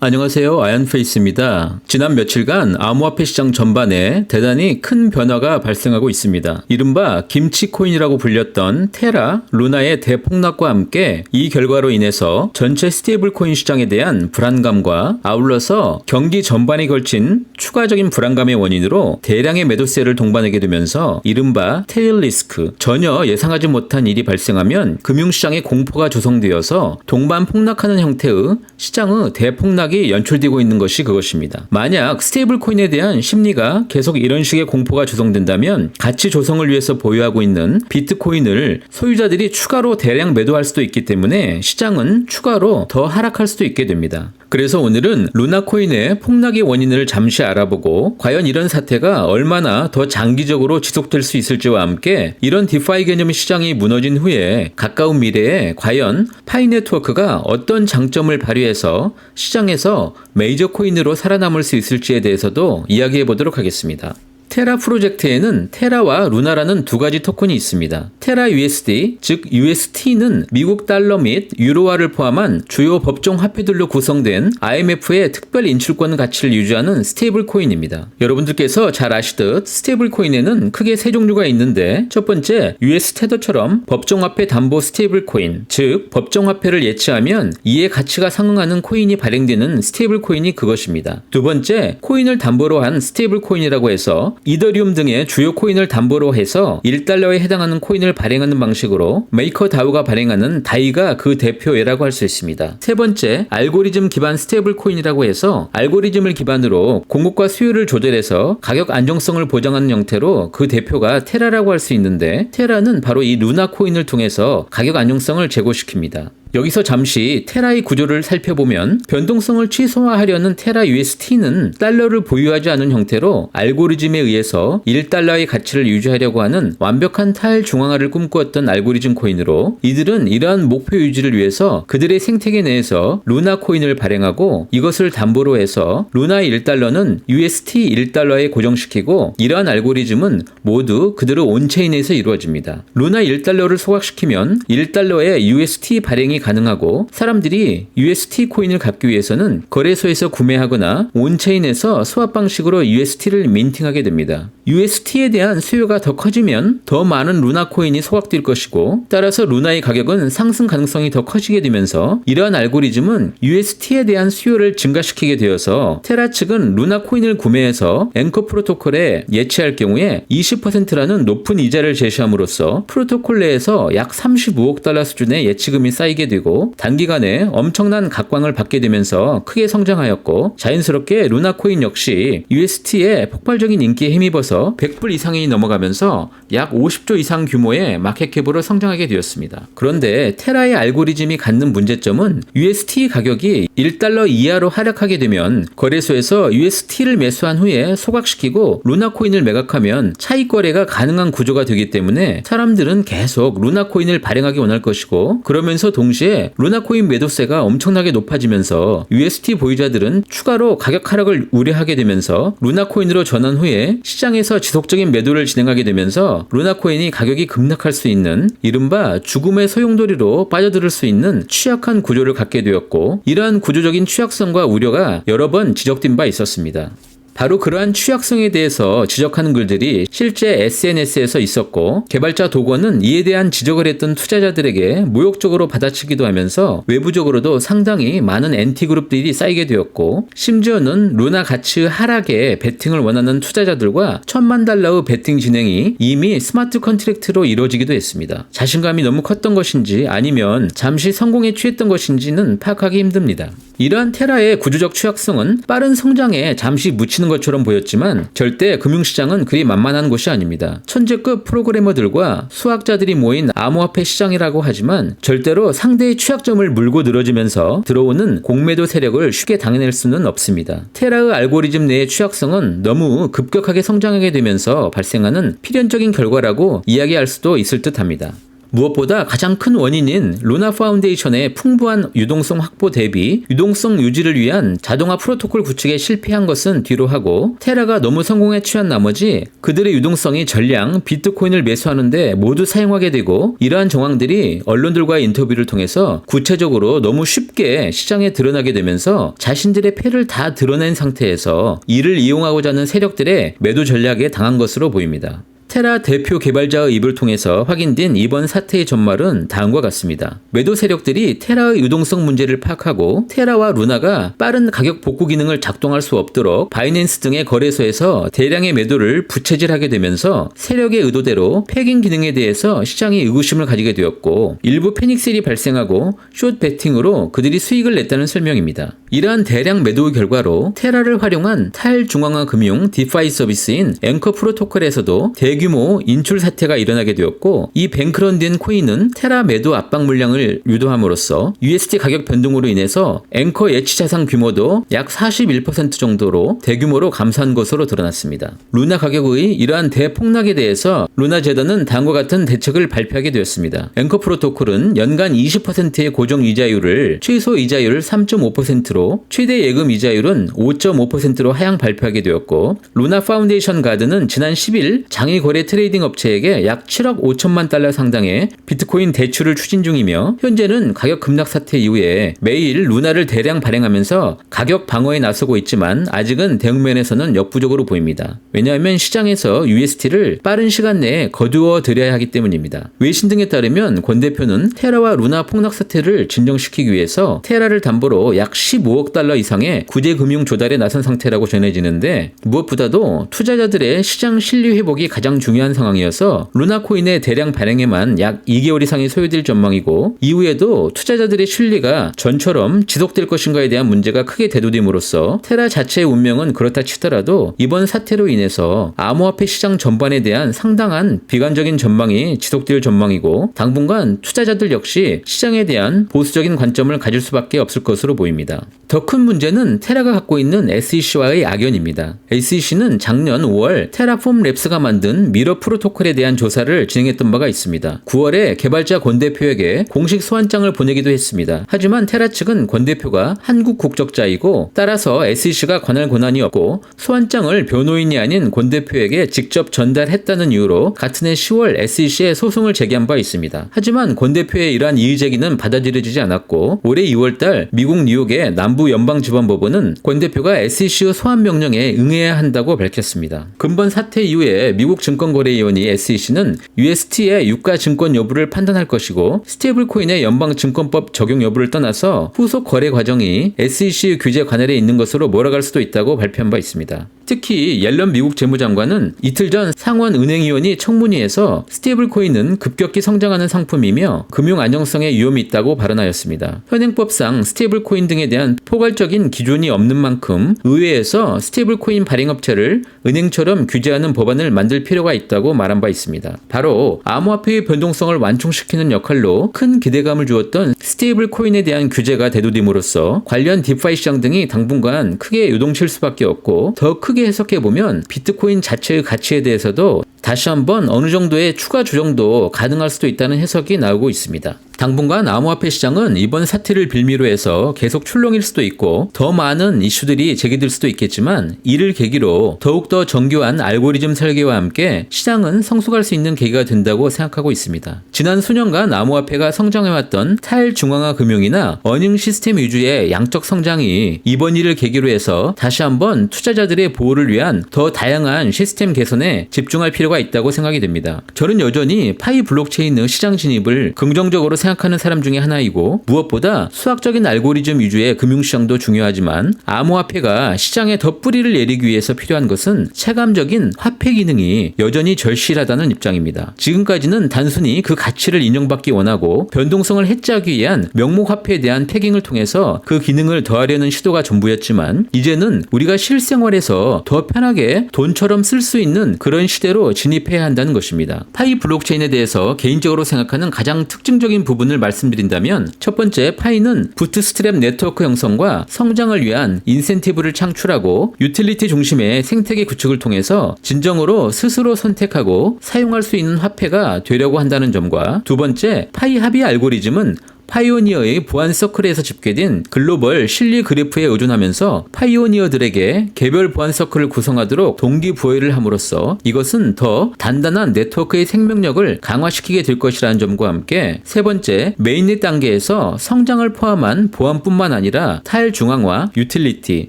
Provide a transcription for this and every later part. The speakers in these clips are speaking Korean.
안녕하세요. 아얀페이스입니다. 지난 며칠간 암호화폐 시장 전반에 대단히 큰 변화가 발생하고 있습니다. 이른바 김치코인이라고 불렸던 테라, 루나의 대폭락과 함께 이 결과로 인해서 전체 스테이블코인 시장에 대한 불안감과 아울러서 경기 전반에 걸친 추가적인 불안감의 원인으로 대량의 매도세를 동반하게 되면서 이른바 테일 리스크, 전혀 예상하지 못한 일이 발생하면 금융시장에 공포가 조성되어서 동반 폭락하는 형태의 시장의 대폭락이 연출되고 있는 것이 그것입니다. 만약 스테이블 코인에 대한 심리가 계속 이런 식의 공포가 조성된다면 가치 조성을 위해서 보유하고 있는 비트코인을 소유자들이 추가로 대량 매도할 수도 있기 때문에 시장은 추가로 더 하락할 수도 있게 됩니다. 그래서 오늘은 루나코인의 폭락의 원인을 잠시 알아보고 과연 이런 사태가 얼마나 더 장기적으로 지속될 수 있을지와 함께 이런 디파이 개념 시장이 무너진 후에 가까운 미래에 과연 파이 네트워크가 어떤 장점을 발휘해서 시장에서 메이저 코인으로 살아남을 수 있을지에 대해서도 이야기해 보도록 하겠습니다. 테라 프로젝트에는 테라와 루나라는 두 가지 토큰이 있습니다. 테라 USD, 즉 UST는 미국 달러 및 유로화를 포함한 주요 법정 화폐들로 구성된 IMF의 특별 인출권 가치를 유지하는 스테이블 코인입니다. 여러분들께서 잘 아시듯 스테이블 코인에는 크게 세 종류가 있는데 첫 번째 US 테더처럼 법정 화폐 담보 스테이블 코인, 즉 법정 화폐를 예치하면 이의 가치가 상응하는 코인이 발행되는 스테이블 코인이 그것입니다. 두 번째, 코인을 담보로 한 스테이블 코인이라고 해서 이더리움 등의 주요 코인을 담보로 해서 1달러에 해당하는 코인을 발행하는 방식으로 메이커다오가 발행하는 다이가 그 대표예라고 할 수 있습니다. 세 번째, 알고리즘 기반 스테이블 코인이라고 해서 알고리즘을 기반으로 공급과 수요를 조절해서 가격 안정성을 보장하는 형태로 그 대표가 테라라고 할 수 있는데 테라는 바로 이 루나 코인을 통해서 가격 안정성을 제고시킵니다. 여기서 잠시 테라의 구조를 살펴보면 변동성을 최소화하려는 테라 UST는 달러를 보유하지 않은 형태로 알고리즘에 의해서 1달러의 가치를 유지하려고 하는 완벽한 탈중앙화를 꿈꾸었던 알고리즘 코인으로 이들은 이러한 목표 유지를 위해서 그들의 생태계 내에서 루나 코인을 발행하고 이것을 담보로 해서 루나 1달러는 UST 1달러에 고정시키고 이러한 알고리즘은 모두 그들의 온체인에서 이루어집니다. 루나 1달러를 소각시키면 1달러의 UST 발행이 가능하고 사람들이 UST 코인을 갖기 위해서는 거래소에서 구매하거나 온체인에서 스왑 방식으로 UST를 민팅하게 됩니다. UST에 대한 수요가 더 커지면 더 많은 루나 코인이 소각될 것이고 따라서 루나의 가격은 상승 가능성이 더 커지게 되면서 이러한 알고리즘은 UST에 대한 수요를 증가시키게 되어서 테라 측은 루나 코인을 구매해서 앵커 프로토콜에 예치할 경우에 20%라는 높은 이자를 제시함으로써 프로토콜 내에서 약 35억 달러 수준의 예치금이 쌓이게 되고 단기간에 엄청난 각광을 받게 되면서 크게 성장하였고 자연스럽게 루나 코인 역시 UST의 폭발적인 인기에 힘입어서 100불 이상이 넘어가면서 약 50조 이상 규모의 마켓캡으로 성장하게 되었습니다. 그런데 테라의 알고리즘이 갖는 문제점은 UST 가격이 1달러 이하로 하락하게 되면 거래소에서 UST를 매수한 후에 소각시키고 루나 코인을 매각하면 차익 거래가 가능한 구조가 되기 때문에 사람들은 계속 루나 코인을 발행하기 원할 것이고 그러면서 동시에 루나코인 매도세가 엄청나게 높아지면서 UST 보유자들은 추가로 가격 하락을 우려하게 되면서 루나코인으로 전환 후에 시장에서 지속적인 매도를 진행하게 되면서 루나코인이 가격이 급락할 수 있는 이른바 죽음의 소용돌이로 빠져들 수 있는 취약한 구조를 갖게 되었고 이러한 구조적인 취약성과 우려가 여러 번 지적된 바 있었습니다. 바로 그러한 취약성에 대해서 지적하는 글들이 실제 SNS에서 있었고 개발자 도건은 이에 대한 지적을 했던 투자자들에게 모욕적으로 받아치기도 하면서 외부적으로도 상당히 많은 엔티그룹들이 쌓이게 되었고 심지어는 루나 가치 하락에 베팅을 원하는 투자자들과 1000만 달러의 베팅 진행이 이미 스마트 컨트랙트로 이루어지기도 했습니다. 자신감이 너무 컸던 것인지 아니면 잠시 성공에 취했던 것인지는 파악하기 힘듭니다. 이러한 테라의 구조적 취약성은 빠른 성장에 잠시 묻히는 것처럼 보였지만 절대 금융시장은 그리 만만한 곳이 아닙니다. 천재급 프로그래머들과 수학자들이 모인 암호화폐 시장이라고 하지만 절대로 상대의 취약점을 물고 늘어지면서 들어오는 공매도 세력을 쉽게 당해낼 수는 없습니다. 테라의 알고리즘 내의 취약성은 너무 급격하게 성장하게 되면서 발생하는 필연적인 결과라고 이야기할 수도 있을 듯합니다. 무엇보다 가장 큰 원인인 루나 파운데이션의 풍부한 유동성 확보 대비 유동성 유지를 위한 자동화 프로토콜 구축에 실패한 것은 뒤로 하고, 테라가 너무 성공에 취한 나머지 그들의 유동성이 전량 비트코인을 매수하는데 모두 사용하게 되고, 이러한 정황들이 언론들과의 인터뷰를 통해서 구체적으로 너무 쉽게 시장에 드러나게 되면서 자신들의 패를 다 드러낸 상태에서 이를 이용하고자 하는 세력들의 매도 전략에 당한 것으로 보입니다. 테라 대표 개발자의 입을 통해서 확인된 이번 사태의 전말은 다음과 같습니다. 매도 세력들이 테라의 유동성 문제를 파악하고 테라와 루나가 빠른 가격 복구 기능을 작동할 수 없도록 바이낸스 등의 거래소에서 대량의 매도를 부채질하게 되면서 세력의 의도대로 패깅 기능에 대해서 시장이 의구심을 가지게 되었고, 일부 패닉셀이 발생하고 숏 베팅으로 그들이 수익을 냈다는 설명입니다. 이러한 대량 매도의 결과로 테라를 활용한 탈중앙화 금융 디파이 서비스인 앵커 프로토콜에서도 대규모 인출 사태가 일어나게 되었고, 이 뱅크런된 코인은 테라 매도 압박 물량을 유도함으로써 USD 가격 변동으로 인해서 앵커 예치 자산 규모도 약 41% 정도로 대규모로 감소한 것으로 드러났습니다. 루나 가격의 이러한 대폭락에 대해서 루나 재단은 다음과 같은 대책을 발표하게 되었습니다. 앵커 프로토콜은 연간 20%의 고정 이자율을 최소 이자율 3.5%로 최대 예금 이자율은 5.5%로 하향 발표하게 되었고, 루나 파운데이션 가드는 지난 10일 장외 거래 트레이딩 업체에게 약 7억 5천만 달러 상당의 비트코인 대출을 추진 중이며, 현재는 가격 급락 사태 이후에 매일 루나를 대량 발행하면서 가격 방어에 나서고 있지만 아직은 대응면에서는 역부족으로 보입니다. 왜냐하면 시장에서 USD를 빠른 시간 내에 거두어 들여야 하기 때문입니다. 외신 등에 따르면 권 대표는 테라와 루나 폭락 사태를 진정시키기 위해서 테라를 담보로 약 15억 달러 이상의 구제 금융 조달에 나선 상태라고 전해지는데, 무엇보다도 투자자들의 시장 신뢰 회복이 가장 중요한 상황이어서 루나 코인의 대량 발행에만 약 2개월 이상이 소요될 전망이고, 이후에도 투자자들의 신뢰가 전처럼 지속될 것인가에 대한 문제가 크게 대두됨으로써 테라 자체의 운명은 그렇다 치더라도 이번 사태로 인해서 암호화폐 시장 전반에 대한 상당한 비관적인 전망이 지속될 전망이고, 당분간 투자자들 역시 시장에 대한 보수적인 관점을 가질 수밖에 없을 것으로 보입니다. 더 큰 문제는 테라가 갖고 있는 SEC와의 악연입니다. SEC는 작년 5월 테라폼 랩스가 만든 미러 프로토콜에 대한 조사를 진행했던 바가 있습니다. 9월에 개발자 권 대표에게 공식 소환장을 보내기도 했습니다. 하지만 테라 측은 권 대표가 한국 국적자이고 따라서 SEC가 관할 권한이 없고 소환장을 변호인이 아닌 권 대표에게 직접 전달했다는 이유로 같은 해 10월 SEC에 소송을 제기한 바 있습니다. 하지만 권 대표의 이러한 이의 제기는 받아들여지지 않았고, 올해 2월달 미국 뉴욕의 남부 연방지방법원은 권 대표가 SEC의 소환 명령에 응해야 한다고 밝혔습니다. 근본 사태 이후에 미국 증권거래위원회 SEC는 UST의 유가 증권 여부를 판단할 것이고, 스테이블코인의 연방증권법 적용 여부를 떠나서 후속 거래 과정이 SEC 규제 관할에 있는 것으로 몰아갈 수도 있다고 발표한 바 있습니다. 특히 옐런 미국 재무장관은 이틀 전 상원은행위원회 청문회에서 스테이블코인은 급격히 성장하는 상품이며 금융 안정성에 위험이 있다고 발언하였습니다. 현행법상 스테이블코인 등에 대한 포괄적인 기준이 없는 만큼 의회에서 스테이블코인 발행업체를 은행처럼 규제하는 법안을 만들 필요가 있다고 말한 바 있습니다. 바로 암호화폐의 변동성을 완충시키는 역할로 큰 기대감을 주었던 스테이블코인에 대한 규제가 대두됨으로써 관련 디파이 시장 등이 당분간 크게 요동칠 수밖에 없고, 더 크게 해석해보면 비트코인 자체의 가치에 대해서도 다시 한번 어느 정도의 추가 조정도 가능할 수도 있다는 해석이 나오고 있습니다. 당분간 암호화폐 시장은 이번 사태를 빌미로 해서 계속 출렁일 수도 있고 더 많은 이슈들이 제기될 수도 있겠지만, 이를 계기로 더욱더 정교한 알고리즘 설계와 함께 시장은 성숙할 수 있는 계기가 된다고 생각하고 있습니다. 지난 수년간 암호화폐가 성장해왔던 탈중앙화 금융이나 어닝 시스템 위주의 양적 성장이 이번 일을 계기로 해서 다시 한번 투자자들의 보호를 위한 더 다양한 시스템 개선에 집중할 필요가 있다고 생각이 됩니다. 저는 여전히 파이 블록체인의 시장 진입을 긍정적으로 생각하는 사람 중에 하나이고, 무엇보다 수학적인 알고리즘 위주의 금융시장도 중요하지만 암호화폐가 시장에 더 뿌리를 내리기 위해서 필요한 것은 체감적인 화폐 기능이 여전히 절실하다는 입장입니다. 지금까지는 단순히 그 가치를 인정받기 원하고 변동성을 해치하기 위한 명목화폐에 대한 패깅을 통해서 그 기능을 더하려는 시도가 전부였지만, 이제는 우리가 실생활에서 더 편하게 돈처럼 쓸 수 있는 그런 시대로 진입해야 한다는 것입니다. 파이 블록체인에 대해서 개인적으로 생각하는 가장 특징적인 부분 부분을 말씀드린다면 첫 번째, 파이는 부트스트랩 네트워크 형성과 성장을 위한 인센티브를 창출하고 유틸리티 중심의 생태계 구축을 통해서 진정으로 스스로 선택하고 사용할 수 있는 화폐가 되려고 한다는 점과, 두 번째, 파이 합의 알고리즘은 파이오니어의 보안 서클에서 집계된 글로벌 실리 그래프에 의존하면서 파이오니어들에게 개별 보안 서클을 구성하도록 동기부여를 함으로써 이것은 더 단단한 네트워크의 생명력을 강화시키게 될 것이라는 점과 함께, 세 번째, 메인넷 단계에서 성장을 포함한 보안뿐만 아니라 탈중앙화, 유틸리티,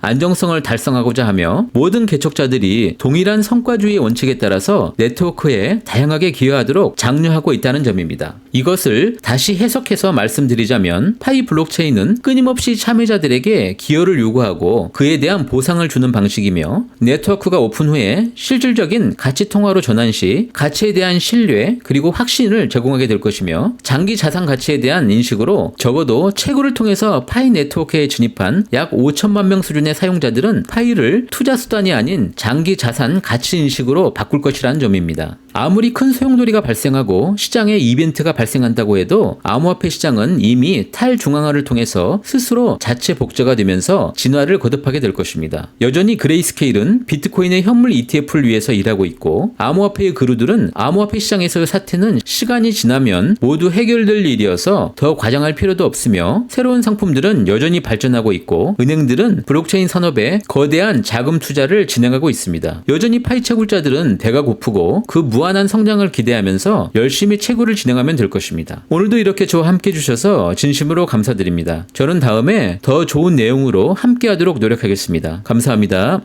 안정성을 달성하고자 하며 모든 개척자들이 동일한 성과주의 원칙에 따라서 네트워크에 다양하게 기여하도록 장려하고 있다는 점입니다. 이것을 다시 해석해서 말씀드리자면 파이 블록체인은 끊임없이 참여자들에게 기여를 요구하고 그에 대한 보상을 주는 방식이며, 네트워크가 오픈 후에 실질적인 가치 통화로 전환 시 가치에 대한 신뢰 그리고 확신을 제공하게 될 것이며, 장기 자산 가치에 대한 인식으로 적어도 채굴을 통해서 파이 네트워크에 진입한 약 5천만 명 수준의 사용자들은 파이를 투자 수단이 아닌 장기 자산 가치 인식으로 바꿀 것이라는 점입니다. 아무리 큰 소용돌이가 발생하고 시장에 이벤트가 발생한다고 해도 암호화폐 시장은 이미 탈중앙화를 통해서 스스로 자체 복제가 되면서 진화를 거듭하게 될 것입니다. 여전히 그레이스케일은 비트코인의 현물 ETF를 위해서 일하고 있고, 암호화폐의 그루들은 암호화폐 시장에서의 사태는 시간이 지나면 모두 해결될 일이어서 더 과장할 필요도 없으며, 새로운 상품들은 여전히 발전하고 있고, 은행들은 블록체인 산업에 거대한 자금 투자를 진행하고 있습니다. 여전히 파이 채굴자들은 배가 고프고 그 무한한 성장을 기대하면서 열심히 채굴을 진행하면 될 것입니다. 오늘도 이렇게 저와 함께 해주셔서 진심으로 감사드립니다. 저는 다음에 더 좋은 내용으로 함께 하도록 노력하겠습니다. 감사합니다.